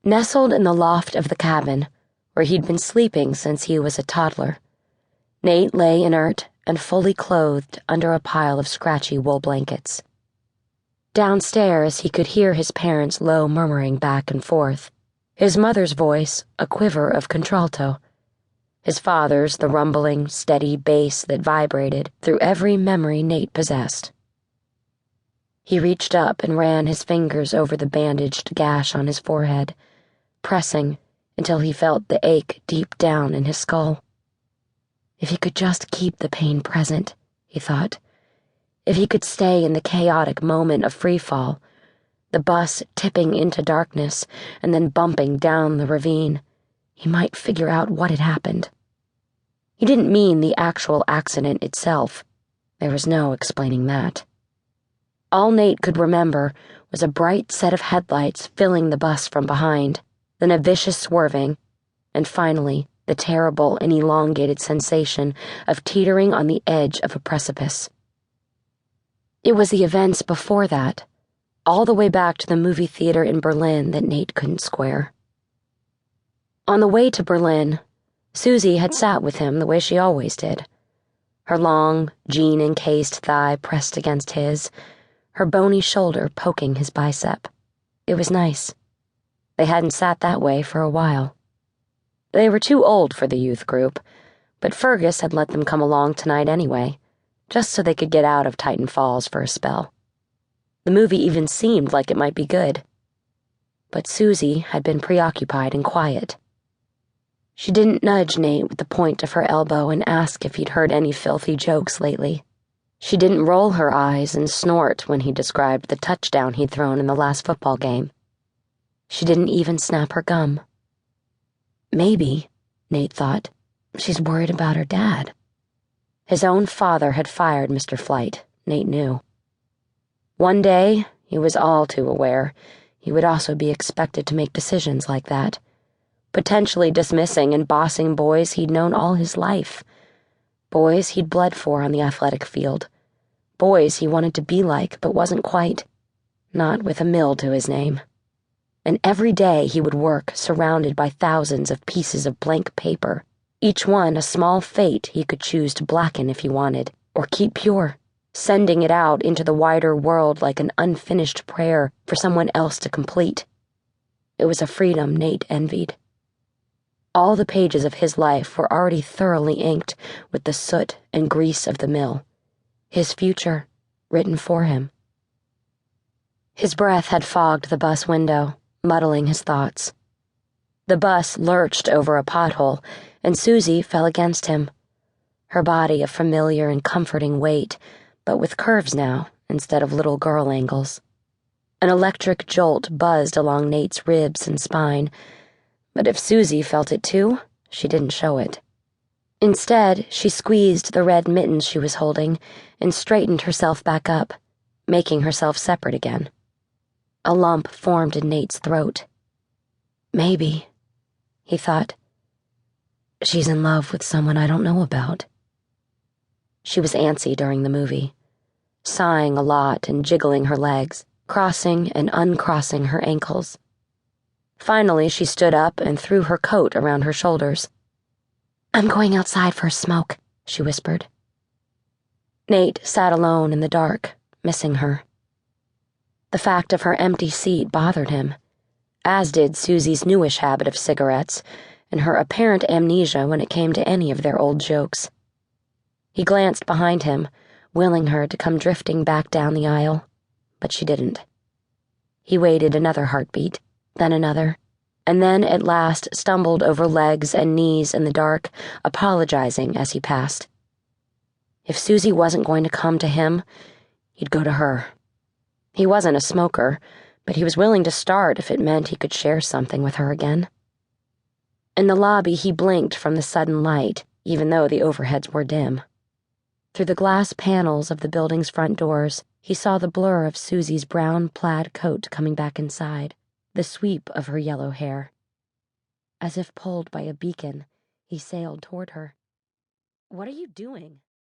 Nestled in the loft of the cabin, where he'd been sleeping since he was a toddler, Nate lay inert and fully clothed under a pile of scratchy wool blankets. Downstairs, he could hear his parents' low murmuring back and forth, his mother's voice a quiver of contralto, his father's the rumbling, steady bass that vibrated through every memory Nate possessed. He reached up and ran his fingers over the bandaged gash on his forehead, pressing until he felt the ache deep down in his skull. If he could just keep the pain present, he thought. If he could stay in the chaotic moment of freefall, the bus tipping into darkness and then bumping down the ravine, he might figure out what had happened. He didn't mean the actual accident itself. There was no explaining that. All Nate could remember was a bright set of headlights filling the bus from behind, then a vicious swerving, and finally the terrible and elongated sensation of teetering on the edge of a precipice. It was the events before that, all the way back to the movie theater in Berlin, that Nate couldn't square. On the way to Berlin, Susie had sat with him the way she always did, her long, jean-encased thigh pressed against his, her bony shoulder poking his bicep. It was nice. They hadn't sat that way for a while. They were too old for the youth group, but Fergus had let them come along tonight anyway, just so they could get out of Titan Falls for a spell. The movie even seemed like it might be good. But Susie had been preoccupied and quiet. She didn't nudge Nate with the point of her elbow and ask if he'd heard any filthy jokes lately. She didn't roll her eyes and snort when he described the touchdown he'd thrown in the last football game. She didn't even snap her gum. Maybe, Nate thought, she's worried about her dad. His own father had fired Mr. Flight, Nate knew. One day, he was all too aware, he would also be expected to make decisions like that, potentially dismissing and bossing boys he'd known all his life. Boys he'd bled for on the athletic field. Boys he wanted to be like, but wasn't quite. Not with a mill to his name. And every day he would work surrounded by thousands of pieces of blank paper, each one a small fate he could choose to blacken if he wanted, or keep pure, sending it out into the wider world like an unfinished prayer for someone else to complete. It was a freedom Nate envied. All the pages of his life were already thoroughly inked with the soot and grease of the mill. His future, written for him. His breath had fogged the bus window, muddling his thoughts. The bus lurched over a pothole, and Susie fell against him, her body a familiar and comforting weight, but with curves now instead of little girl angles. An electric jolt buzzed along Nate's ribs and spine, but if Susie felt it too, she didn't show it. Instead, she squeezed the red mittens she was holding and straightened herself back up, making herself separate again. A lump formed in Nate's throat. Maybe, he thought, she's in love with someone I don't know about. She was antsy during the movie, sighing a lot and jiggling her legs, crossing and uncrossing her ankles. Finally, she stood up and threw her coat around her shoulders. "I'm going outside for a smoke," she whispered. Nate sat alone in the dark, missing her. The fact of her empty seat bothered him, as did Susie's newish habit of cigarettes and her apparent amnesia when it came to any of their old jokes. He glanced behind him, willing her to come drifting back down the aisle, but she didn't. He waited another heartbeat, then another, and then at last stumbled over legs and knees in the dark, apologizing as he passed. If Susie wasn't going to come to him, he'd go to her. He wasn't a smoker, but he was willing to start if it meant he could share something with her again. In the lobby, he blinked from the sudden light, even though the overheads were dim. Through the glass panels of the building's front doors, he saw the blur of Susie's brown plaid coat coming back inside, the sweep of her yellow hair. As if pulled by a beacon, he sailed toward her. "What are you doing?"